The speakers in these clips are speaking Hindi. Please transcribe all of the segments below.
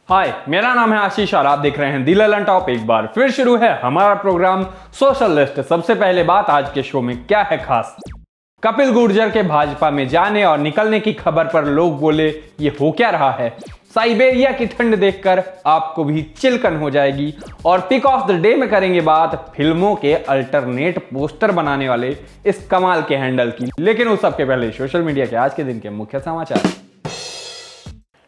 हाय, मेरा नाम है आशीष और आप देख रहे हैं दी ललन टॉप। एक बार फिर शुरू है हमारा प्रोग्राम सोशल लिस्ट। सबसे पहले बात आज के शो में क्या है खास। कपिल गुर्जर के भाजपा में जाने और निकलने की खबर पर लोग बोले ये हो क्या रहा है। साइबेरिया की ठंड देखकर आपको भी चिलकन हो जाएगी। और पिक ऑफ द डे में करेंगे बात फिल्मों के अल्टरनेट पोस्टर बनाने वाले इस कमाल के हैंडल की। लेकिन उस सबके पहले सोशल मीडिया के आज के दिन के मुख्य समाचार।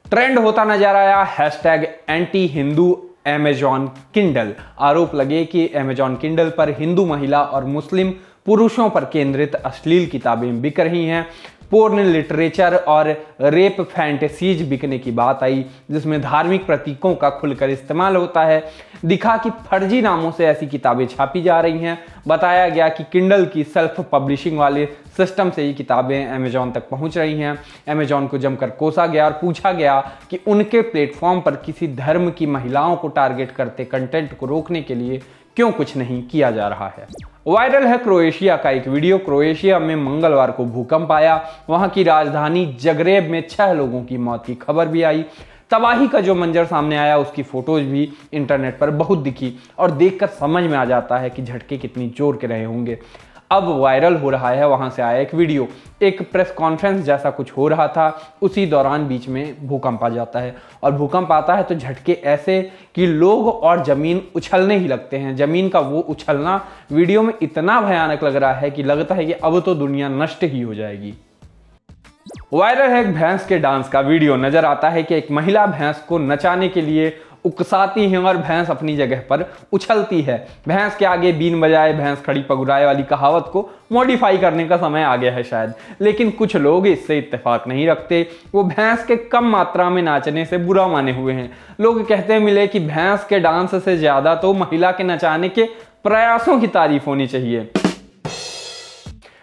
ट्रेंड होता नजर आया hashtag anti Hindu Amazon Kindle. आरोप लगे कि अमेजॉन किंडल पर हिंदू महिला और मुस्लिम पुरुषों पर केंद्रित अश्लील किताबें बिक रही हैं। पोर्न लिटरेचर और रेप फैंटेसीज बिकने की बात आई, जिसमें धार्मिक प्रतीकों का खुलकर इस्तेमाल होता है। दिखा कि फर्जी नामों से ऐसी किताबें छापी जा रही हैं। बताया गया कि किंडल की सेल्फ पब्लिशिंग वाले सिस्टम से ये किताबें अमेजॉन तक पहुंच रही हैं। अमेजॉन को जमकर कोसा गया और पूछा गया कि उनके प्लेटफॉर्म पर किसी धर्म की महिलाओं को टारगेट करते कंटेंट को रोकने के लिए क्यों कुछ नहीं किया जा रहा है। वायरल है क्रोएशिया का एक वीडियो। क्रोएशिया में मंगलवार को भूकंप आया। वहां की राजधानी जगरेब में 6 लोगों की मौत की खबर भी आई। तबाही का जो मंजर सामने आया उसकी फोटोज भी इंटरनेट पर बहुत दिखी और देखकर समझ में आ जाता है कि झटके कितनी जोर के रहे होंगे। अब वायरल हो रहा है वहां से आया एक वीडियो। एक प्रेस कॉन्फ्रेंस जैसा कुछ हो रहा था, उसी दौरान बीच में भूकंप आ जाता है और भूकंप आता है तो झटके ऐसे कि लोग और जमीन उछलने ही लगते हैं। जमीन का वो उछलना वीडियो में इतना भयानक लग रहा है कि लगता है कि अब तो दुनिया नष्ट ही हो जाएगी। वायरल है एक भैंस के डांस का वीडियो। नजर आता है कि एक महिला भैंस को नचाने के लिए उकसाती है और भैंस अपनी जगह पर उछलती है। भैंस के आगे बीन बजाए भैंस खड़ी पगुराए वाली कहावत को मॉडिफाई करने का समय आ गया है शायद। लेकिन कुछ लोग इससे इत्तेफाक नहीं रखते। वो भैंस के कम मात्रा में नाचने से बुरा माने हुए हैं। लोग कहते मिले कि भैंस के डांस से ज्यादा तो महिला के नचाने के प्रयासों की तारीफ होनी चाहिए।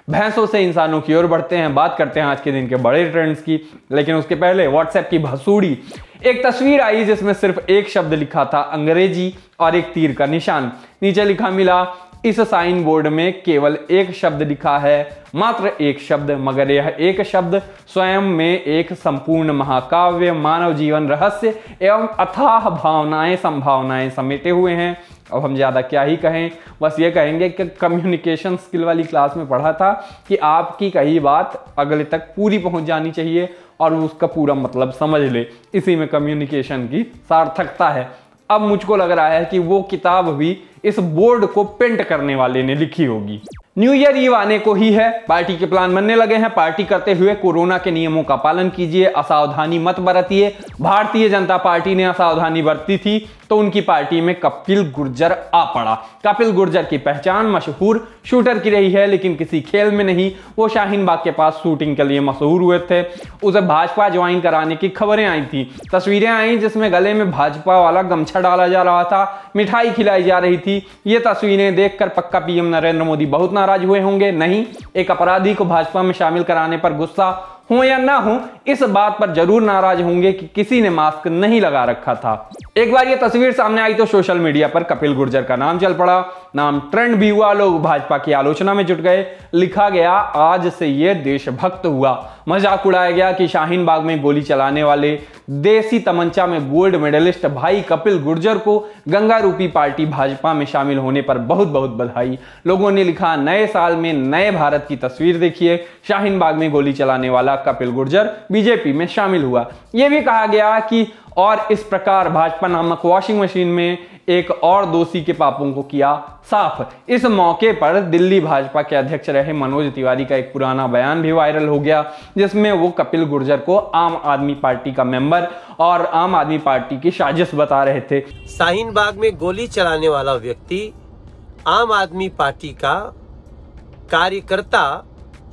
भैंसों से इंसानों की ओर बढ़ते हैं। बात करते हैं आज के दिन के बड़े ट्रेंड्स की, लेकिन उसके पहले व्हाट्सएप की भसूड़ी। एक तस्वीर आई जिसमें सिर्फ एक शब्द लिखा था, अंग्रेजी और एक तीर का निशान। नीचे लिखा मिला इस साइन बोर्ड में केवल एक शब्द लिखा है, मात्र एक शब्द, मगर यह एक शब्द स्वयं में एक संपूर्ण महाकाव्य, मानव जीवन रहस्य एवं अथाह भावनाएं संभावनाएं समेटे हुए हैं। अब हम ज़्यादा क्या ही कहें, बस ये कहेंगे कि कम्युनिकेशन स्किल वाली क्लास में पढ़ा था कि आपकी कही बात अगले तक पूरी पहुंच जानी चाहिए और उसका पूरा मतलब समझ ले। इसी में कम्युनिकेशन की सार्थकता है। अब मुझको लग रहा है कि वो किताब भी इस बोर्ड को पेंट करने वाले ने लिखी होगी। न्यू ईयर ईव आने को ही है, पार्टी के प्लान बनने लगे हैं। पार्टी करते हुए कोरोना के नियमों का पालन कीजिए, असावधानी मत बरतिए। भारतीय जनता पार्टी ने असावधानी बरती थी तो उनकी पार्टी में कपिल गुर्जर आ पड़ा। कपिल गुर्जर की पहचान मशहूर शूटर की रही है, लेकिन किसी खेल में नहीं। वो शाहीन बाग के पास शूटिंग के लिए मशहूर हुए थे। उसे भाजपा ज्वाइन कराने की खबरें आई थी। तस्वीरें आई जिसमें गले में भाजपा वाला गमछा डाला जा रहा था, मिठाई खिलाई जा रही थी। ये तस्वीरें देखकर पक्का पीएम नरेंद्र मोदी बहुत नाराज हुए होंगे। नहीं, एक अपराधी को भाजपा में शामिल कराने पर गुस्सा हो या ना हो, इस बात पर जरूर नाराज होंगे कि किसी ने मास्क नहीं लगा रखा था। एक बार ये तस्वीर सामने आई तो सोशल मीडिया पर कपिल गुर्जर का नाम चल पड़ा। नाम ट्रेंड भी हुआ, लोग भाजपा की आलोचना में जुट गए। लिखा गया आज से ये देशभक्त हुआ। मजाक उड़ाया गया कि शाहीन बाग में गोली चलाने वाले देसी तमंचा में गोल्ड मेडलिस्ट भाई कपिल गुर्जर को गंगा रूपी पार्टी भाजपा में शामिल होने पर बहुत बहुत बधाई। लोगों ने लिखा नए साल में नए भारत की तस्वीर देखिए, शाहीन बाग में गोली चलाने वाला कपिल गुर्जर बीजेपी में शामिल हुआ। यह भी कहा गया कि और इस प्रकार भाजपा नामक वॉशिंग मशीन में एक और दोषी के पापों को किया साफ। इस मौके पर दिल्ली भाजपा के अध्यक्ष रहे मनोज तिवारी का एक पुराना बयान भी वायरल हो गया, जिसमें वो कपिल गुर्जर को आम आदमी पार्टी का मेंबर और आम आदमी पार्टी की साजिश बता रहे थे। शाहीन बाग में गोली चलाने वाला व्यक्ति आम आदमी पार्टी का कार्यकर्ता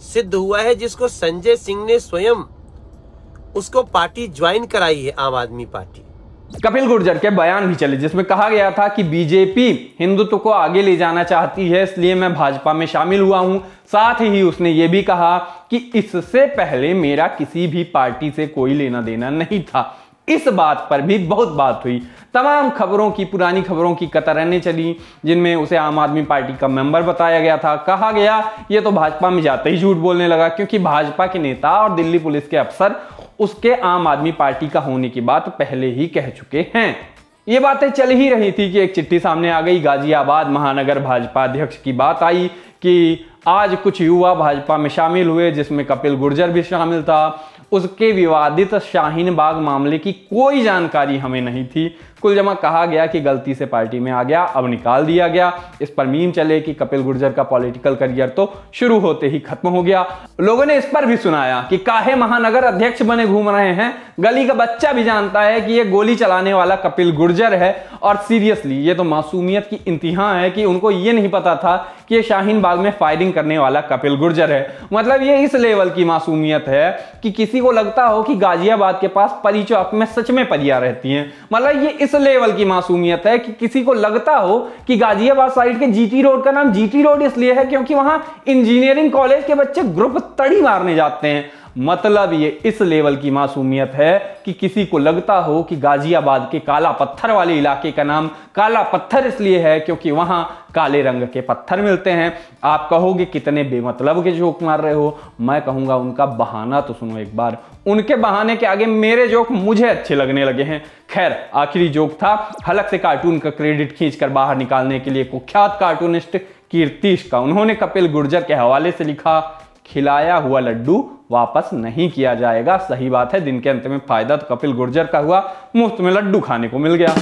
सिद्ध हुआ है, जिसको संजय सिंह ने स्वयं उसको पार्टी ज्वाइन कराई है, आम आदमी पार्टी। कपिल गुर्जर के बयान भी चले जिसमें कहा गया था कि बीजेपी हिंदुत्व को आगे ले जाना चाहती है, इसलिए मैं भाजपा में शामिल हुआ हूं। साथ ही उसने ये भी कहा कि इससे पहले मेरा किसी भी पार्टी से कोई लेना देना नहीं था। इस बात पर भी बहुत बात हुई। तमाम खबरों की, पुरानी खबरों की कतरनें चली, जिनमें उसे आम आदमी पार्टी का मेंबर बताया गया था। कहा गया ये तो भाजपा में जाते ही झूठ बोलने लगा, क्योंकि भाजपा के नेता और दिल्ली पुलिस के अफसर उसके आम आदमी पार्टी का होने की बात पहले ही कह चुके हैं। ये बातें चल ही रही थी कि एक चिट्ठी सामने आ गई। गाजियाबाद महानगर भाजपा अध्यक्ष की बात आई कि आज कुछ युवा भाजपा में शामिल हुए, जिसमें कपिल गुर्जर भी शामिल था। उसके विवादित शाहीन बाग मामले की कोई जानकारी हमें नहीं थी। कुल जमा कहा गया कि गलती से पार्टी में आ गया, अब निकाल दिया गया। इस पर मीम चले कि कपिल गुर्जर का पॉलिटिकल करियर तो शुरू होते ही खत्म हो गया। लोगों ने इस पर भी सुनाया कि काहे महानगर अध्यक्ष बने घूम रहे हैं, गली का बच्चा भी जानता है कि ये गोली चलाने वाला कपिल गुर्जर है। और सीरियसली ये तो मासूमियत की इंतहा है कि उनको ये नहीं पता था कि ये शाहीन बाग में फायरिंग करने वाला कपिल गुर्जर है। मतलब ये इस लेवल की मासूमियत है कि किसी को लगता हो कि गाजियाबाद के पास परी चौक में सच में परियां रहती हैं। मतलब ये इस लेवल की मासूमियत है कि किसी को लगता हो कि गाजियाबाद साइड के जीटी रोड का नाम जीटी रोड इसलिए है क्योंकि वहां इंजीनियरिंग कॉलेज के बच्चे ग्रुप तड़ी मारने जाते हैं। मतलब ये इस लेवल की मासूमियत है कि किसी को लगता हो कि गाजियाबाद के काला पत्थर वाले इलाके का नाम काला पत्थर इसलिए है क्योंकि वहां काले रंग के पत्थर मिलते हैं। आप कहोगे कितने बेमतलब के जोक मार रहे हो, मैं कहूंगा उनका बहाना तो सुनो एक बार। उनके बहाने के आगे मेरे जोक मुझे अच्छे लगने लगे हैं। खैर, आखिरी जोक था हलक से कार्टून का क्रेडिट खींचकर बाहर निकालने के लिए कुख्यात कार्टूनिस्ट कीर्तिश का। उन्होंने कपिल गुर्जर के हवाले से लिखा, खिलाया हुआ लड्डू वापस नहीं किया जाएगा। सही बात है, दिन के अंत में फायदा तो कपिल गुर्जर का हुआ, मुफ्त में लड्डू खाने को मिल गया।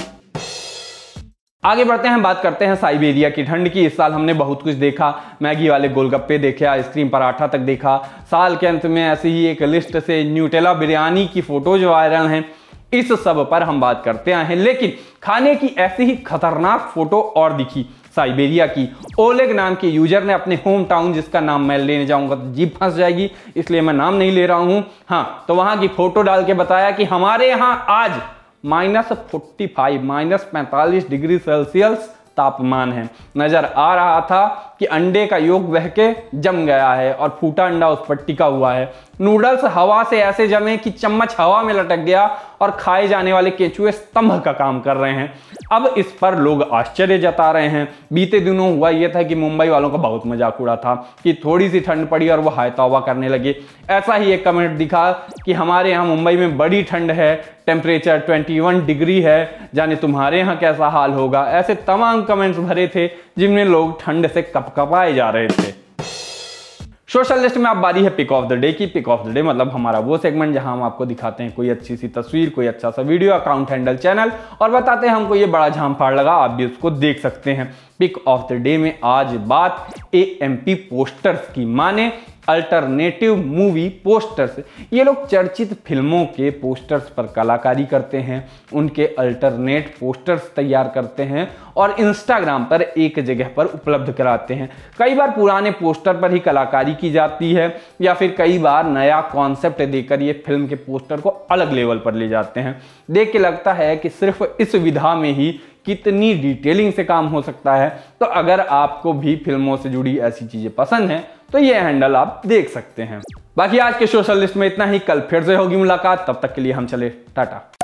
आगे बढ़ते हैं, बात करते हैं साइबेरिया की ठंड की। इस साल हमने बहुत कुछ देखा, मैगी वाले गोलगप्पे देखे, आइसक्रीम पराठा तक देखा। साल के अंत में ऐसी ही एक लिस्ट से न्यूटेला बिरयानी की फोटोज वायरल हैं। इस सब पर हम बात करते हैं, लेकिन खाने की ऐसी ही खतरनाक फोटो और दिखी साइबेरिया की। ओलेग नाम के यूजर ने अपने होम टाउन, जिसका नाम मैं लेने जाऊंगा तो जीभ फंस जाएगी, इसलिए मैं नाम नहीं ले रहा हूं। हाँ, तो वहां की फोटो डाल के बताया कि हमारे यहां आज -45 -45 डिग्री सेल्सियस तापमान है। नजर आ रहा था कि अंडे का योग बह के जम गया है और फूटा अंडा उस पर टिका हुआ है। नूडल्स हवा से ऐसे जमे कि चम्मच हवा में लटक गया और खाए जाने वाले केचुए स्तंभ का काम कर रहे हैं। अब इस पर लोग आश्चर्य जता रहे हैं। बीते दिनों हुआ यह था कि मुंबई वालों का बहुत मजाक उड़ा था कि थोड़ी सी ठंड पड़ी और वो हाय तौबा करने लगे। ऐसा ही एक कमेंट दिखा कि हमारे यहाँ मुंबई में बड़ी ठंड है, टेम्परेचर 21 डिग्री है, जाने तुम्हारे यहाँ कैसा हाल होगा। ऐसे तमाम कमेंट्स भरे थे जिनमें लोग ठंड से कपकपाए जा रहे थे। सोशल लिस्ट में अब बारी है पिक ऑफ द डे की। पिक ऑफ द डे मतलब हमारा वो सेगमेंट जहां हम आपको दिखाते हैं कोई अच्छी सी तस्वीर, कोई अच्छा सा वीडियो, अकाउंट हैंडल, चैनल, और बताते हैं हमको ये बड़ा झांफाड़ लगा, आप भी उसको देख सकते हैं। पिक ऑफ द डे में आज बात AMP पोस्टर्स की, माने अल्टरनेटिव मूवी पोस्टर्स। ये लोग चर्चित फिल्मों के पोस्टर्स पर कलाकारी करते हैं, उनके अल्टरनेट पोस्टर्स तैयार करते हैं और इंस्टाग्राम पर एक जगह पर उपलब्ध कराते हैं। कई बार पुराने पोस्टर पर ही कलाकारी की जाती है या फिर कई बार नया कॉन्सेप्ट देकर ये फिल्म के पोस्टर को अलग लेवल पर ले जाते हैं। देख के लगता है कि सिर्फ इस विधा में ही कितनी डिटेलिंग से काम हो सकता है। तो अगर आपको भी फिल्मों से जुड़ी ऐसी चीजें पसंद हैं तो ये हैंडल आप देख सकते हैं। बाकी आज के सोशल लिस्ट में इतना ही, कल फिर से होगी मुलाकात, तब तक के लिए हम चले टाटा।